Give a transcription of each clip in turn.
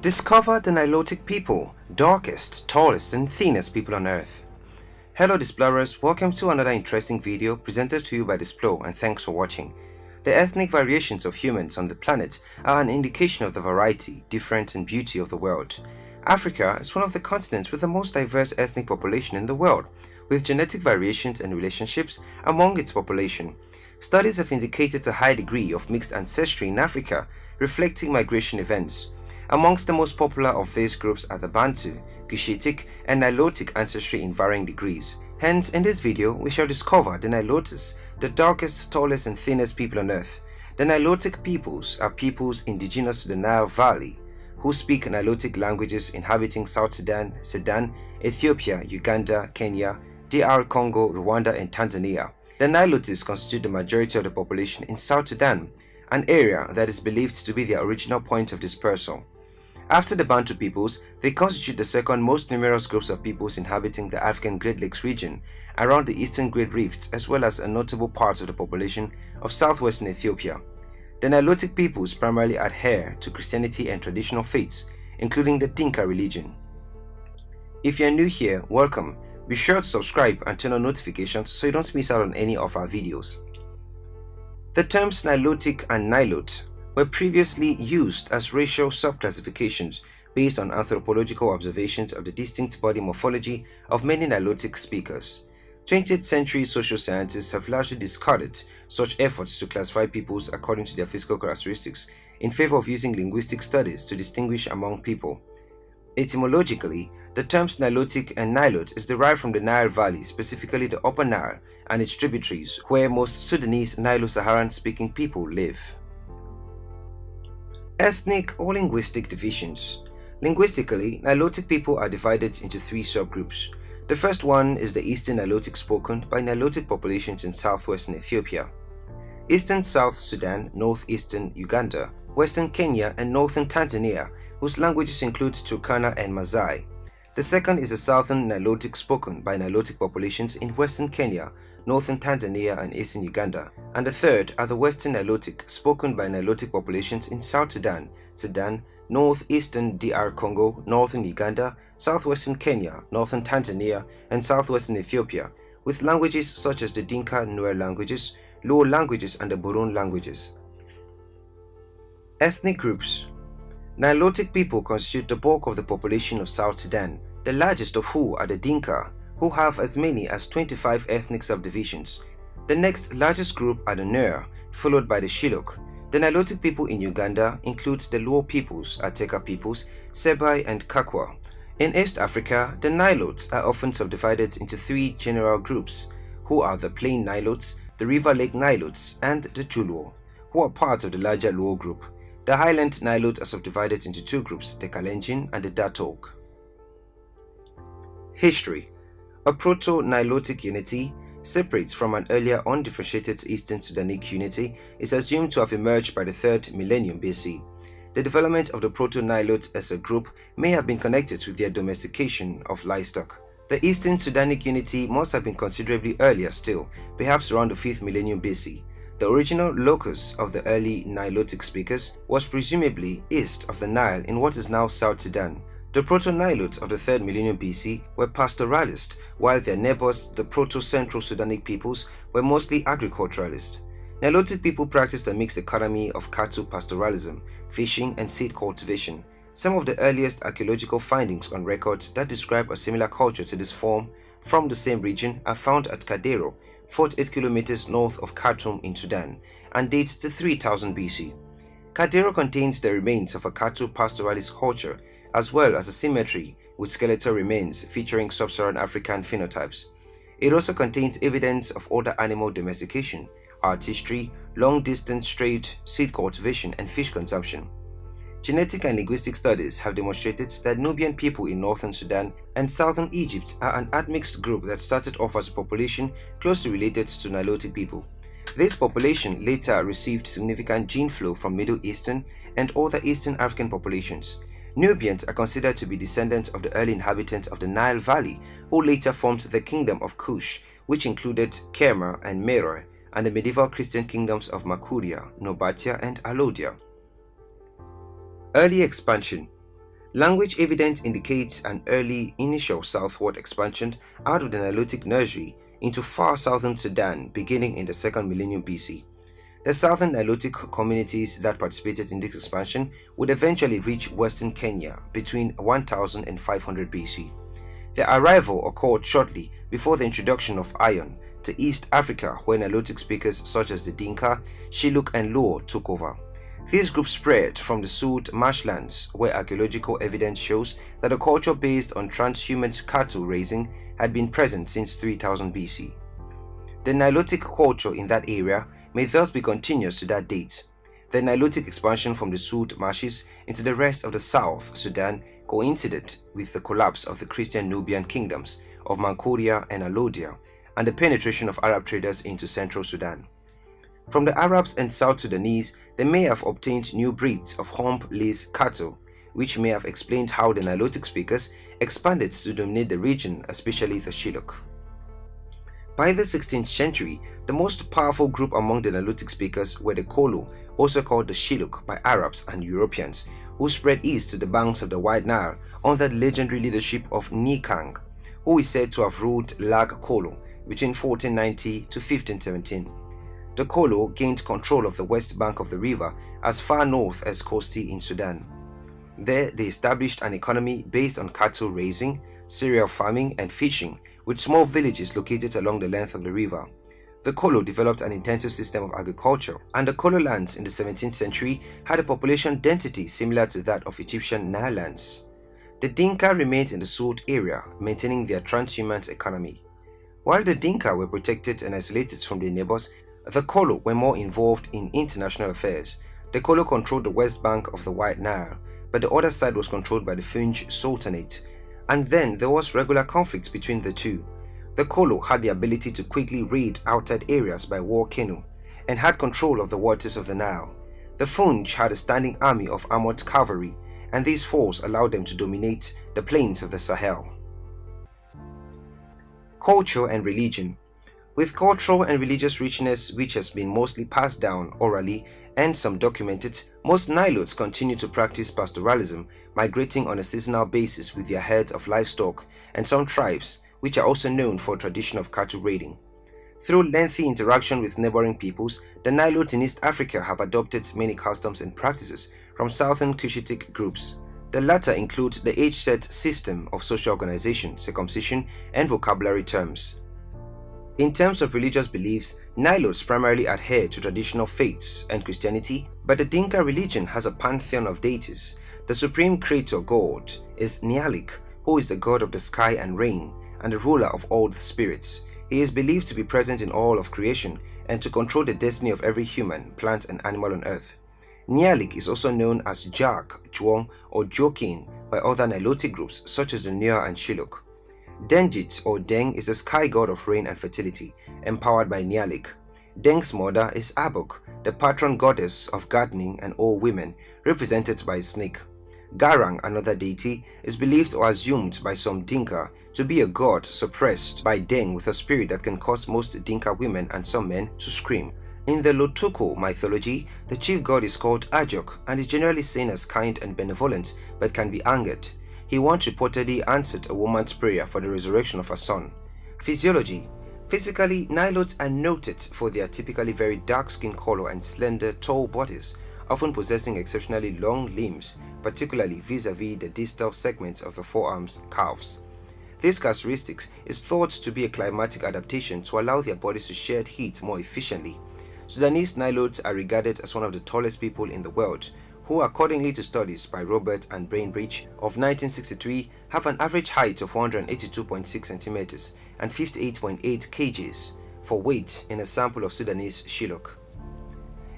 Discover the Nilotic people, darkest, tallest and thinnest people on earth. Hello Displorers, welcome to another interesting video presented to you by Displo and thanks for watching. The ethnic variations of humans on the planet are an indication of the variety, difference and beauty of the world. Africa is one of the continents with the most diverse ethnic population in the world, with genetic variations and relationships among its population. Studies have indicated a high degree of mixed ancestry in Africa, reflecting migration events. Amongst the most popular of these groups are the Bantu, Cushitic and Nilotic ancestry in varying degrees. Hence, in this video, we shall discover the Nilotes, the darkest, tallest and thinnest people on earth. The Nilotic peoples are peoples indigenous to the Nile Valley, who speak Nilotic languages inhabiting South Sudan, Ethiopia, Uganda, Kenya, DR Congo, Rwanda and Tanzania. The Nilotes constitute the majority of the population in South Sudan, an area that is believed to be their original point of dispersal. After the Bantu peoples, they constitute the second most numerous groups of peoples inhabiting the African Great Lakes region around the Eastern Great Rift, as well as a notable part of the population of southwestern Ethiopia. The Nilotic peoples primarily adhere to Christianity and traditional faiths, including the Dinka religion. If you are new here, welcome. Be sure to subscribe and turn on notifications so you don't miss out on any of our videos. The terms Nilotic and Nilote were previously used as racial subclassifications based on anthropological observations of the distinct body morphology of many Nilotic speakers. 20th century social scientists have largely discarded such efforts to classify peoples according to their physical characteristics in favor of using linguistic studies to distinguish among people. Etymologically, the terms Nilotic and Nilote is derived from the Nile Valley, specifically the Upper Nile and its tributaries, where most Sudanese Nilo-Saharan speaking people live. Ethnic or linguistic divisions. Linguistically, Nilotic people are divided into three subgroups. The first one is the Eastern Nilotic spoken by Nilotic populations in southwestern Ethiopia, Eastern South Sudan, northeastern Uganda, western Kenya and northern Tanzania, whose languages include Turkana and Maasai. The second is the Southern Nilotic spoken by Nilotic populations in western Kenya, northern Tanzania and eastern Uganda, and the third are the Western Nilotic spoken by Nilotic populations in South Sudan, northeastern DR Congo, northern Uganda, southwestern Kenya, northern Tanzania and southwestern Ethiopia, with languages such as the Dinka Nuer languages, Luo languages and the Burun languages. Ethnic groups. Nilotic people constitute the bulk of the population of South Sudan, the largest of who are the Dinka, who have as many as 25 ethnic subdivisions. The next largest group are the Nuer, followed by the Shilluk. The Nilotic people in Uganda include the Luo peoples, Ateka peoples, Sebai and Kakwa. In East Africa, the Nilotes are often subdivided into three general groups, who are the Plain Nilotes, the River Lake Nilotes, and the Juluo, who are part of the larger Luo group. The Highland Nilotes are subdivided into two groups, the Kalenjin and the Datok. History. A Proto-Nilotic unity, separate from an earlier undifferentiated Eastern Sudanic unity, is assumed to have emerged by the 3rd millennium BC. The development of the Proto-Nilotes as a group may have been connected with their domestication of livestock. The Eastern Sudanic unity must have been considerably earlier still, perhaps around the 5th millennium BC. The original locus of the early Nilotic speakers was presumably east of the Nile in what is now South Sudan. The Proto-Nilotes of the 3rd millennium BC were pastoralist, while their neighbors, the Proto-Central Sudanic peoples, were mostly agriculturalist. Nilotic people practiced a mixed economy of cattle pastoralism, fishing and seed cultivation. Some of the earliest archaeological findings on record that describe a similar culture to this form from the same region are found at Kadero, 48 kilometers north of Khartoum in Sudan, and dates to 3000 BC. Kadero contains the remains of a cattle pastoralist culture, as well as a cemetery with skeletal remains featuring sub-Saharan African phenotypes. It also contains evidence of other animal domestication, artistry, long-distance trade, seed cultivation, and fish consumption. Genetic and linguistic studies have demonstrated that Nubian people in northern Sudan and southern Egypt are an admixed group that started off as a population closely related to Nilotic people. This population later received significant gene flow from Middle Eastern and other Eastern African populations. Nubians are considered to be descendants of the early inhabitants of the Nile Valley, who later formed the Kingdom of Kush, which included Kerma and Meroe, and the medieval Christian kingdoms of Makuria, Nobatia, and Alodia. Early expansion. Language evidence indicates an early initial southward expansion out of the Nilotic nursery into far southern Sudan beginning in the 2nd millennium BC. The southern Nilotic communities that participated in this expansion would eventually reach western Kenya between 1000 and 500 BC. Their arrival occurred shortly before the introduction of iron to East Africa, where Nilotic speakers such as the Dinka, Shilluk and Luo took over. These groups spread from the Sud marshlands, where archaeological evidence shows that a culture based on transhumant cattle raising had been present since 3000 BC. The Nilotic culture in that area may thus be continuous to that date. The Nilotic expansion from the Sud marshes into the rest of the South Sudan coincided with the collapse of the Christian Nubian kingdoms of Manchuria and Alodia and the penetration of Arab traders into central Sudan. From the Arabs and South Sudanese, they may have obtained new breeds of hump-lace cattle, which may have explained how the Nilotic speakers expanded to dominate the region, especially the Shilluk. By the 16th century, the most powerful group among the Nilotic speakers were the Kolo, also called the Shilluk by Arabs and Europeans, who spread east to the banks of the White Nile under the legendary leadership of Nikang, who is said to have ruled Lag Kolo between 1490 to 1517. The Kolo gained control of the west bank of the river as far north as Kosti in Sudan. There, they established an economy based on cattle raising, cereal farming, and fishing, with small villages located along the length of the river. The Kolo developed an intensive system of agriculture, and the Kolo lands in the 17th century had a population density similar to that of Egyptian Nile lands. The Dinka remained in the Sud area, maintaining their transhumant economy. While the Dinka were protected and isolated from their neighbors, the Kolo were more involved in international affairs. The Kolo controlled the west bank of the White Nile, but the other side was controlled by the Funj Sultanate, and then there was regular conflict between the two. The Kolo had the ability to quickly raid outside areas by war canoe, and had control of the waters of the Nile. The Funj had a standing army of armored cavalry, and these forces allowed them to dominate the plains of the Sahel. Culture and religion. With cultural and religious richness which has been mostly passed down orally and some documented, most Nilotes continue to practice pastoralism, migrating on a seasonal basis with their herds of livestock, and some tribes, which are also known for a tradition of cattle raiding. Through lengthy interaction with neighboring peoples, the Nilotes in East Africa have adopted many customs and practices from southern Cushitic groups. The latter include the age-set system of social organization, circumcision, and vocabulary terms. In terms of religious beliefs, Nilotes primarily adhere to traditional faiths and Christianity, but the Dinka religion has a pantheon of deities. The supreme creator god is Nilotic, who is the god of the sky and rain, and the ruler of all the spirits. He is believed to be present in all of creation and to control the destiny of every human, plant, and animal on earth. Nilotic is also known as Jak, Juong, or Jokin by other Nilotic groups such as the Nuer and Shilluk. Denjit or Deng is a sky god of rain and fertility, empowered by Nilotic. Deng's mother is Abuk, the patron goddess of gardening and all women, represented by a snake. Garang, another deity, is believed or assumed by some Dinka to be a god suppressed by Deng with a spirit that can cause most Dinka women and some men to scream. In the Lotoko mythology, the chief god is called Ajok and is generally seen as kind and benevolent but can be angered. He once reportedly answered a woman's prayer for the resurrection of her son. Physiology. Physically, Nilotes are noted for their typically very dark skin color and slender, tall bodies, often possessing exceptionally long limbs, particularly vis-a-vis the distal segments of the forearms and calves. This characteristic is thought to be a climatic adaptation to allow their bodies to shed heat more efficiently. Sudanese Nilotes are regarded as one of the tallest people in the world, who, accordingly to studies by Robert and Bainbridge of 1963, have an average height of 182.6 centimeters and 58.8 kgs for weight in a sample of Sudanese Shilluk.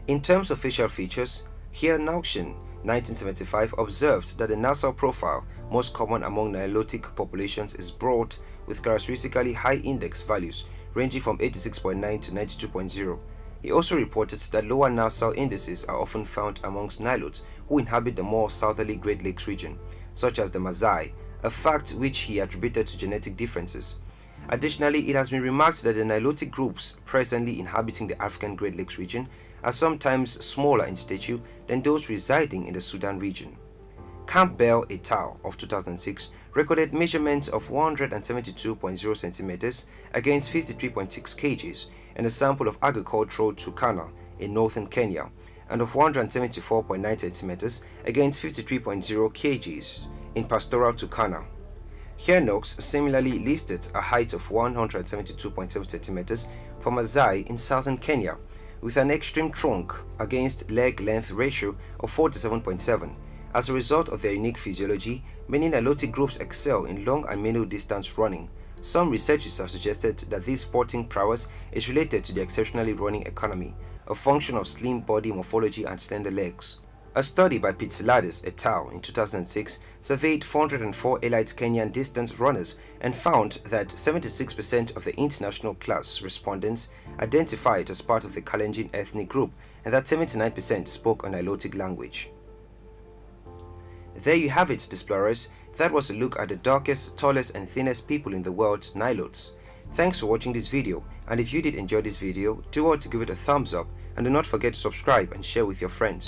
In terms of facial features, here Nauction 1975 observed that the nasal profile most common among Nilotic populations is broad with characteristically high index values ranging from 86.9 to 92.0. He also reported that lower nasal indices are often found amongst Nilotes who inhabit the more southerly Great Lakes region, such as the Maasai, a fact which he attributed to genetic differences. Additionally, it has been remarked that the Nilotic groups presently inhabiting the African Great Lakes region are sometimes smaller in stature than those residing in the Sudan region. Campbell et al. Of 2006 recorded measurements of 172.0 centimeters against 53.6 kgs in a sample of agricultural Turkana in northern Kenya, and of 174.9 centimeters against 53.0 kgs in pastoral Turkana. Hernox similarly listed a height of 172.7 centimeters for Masai in southern Kenya, with an extreme trunk against leg length ratio of 47.7. As a result of their unique physiology, many Nilotic groups excel in long and middle distance running. Some researchers have suggested that this sporting prowess is related to the exceptionally running economy, a function of slim body morphology and slender legs. A study by Pitsilades et al. In 2006 surveyed 404 elite Kenyan distance runners and found that 76% of the international class respondents identified as part of the Kalenjin ethnic group and that 79% spoke a Nilotic language. There you have it, explorers. That was a look at the darkest, tallest and thinnest people in the world, Nilotes. Thanks for watching this video, and if you did enjoy this video, do well to give it a thumbs up and do not forget to subscribe and share with your friends.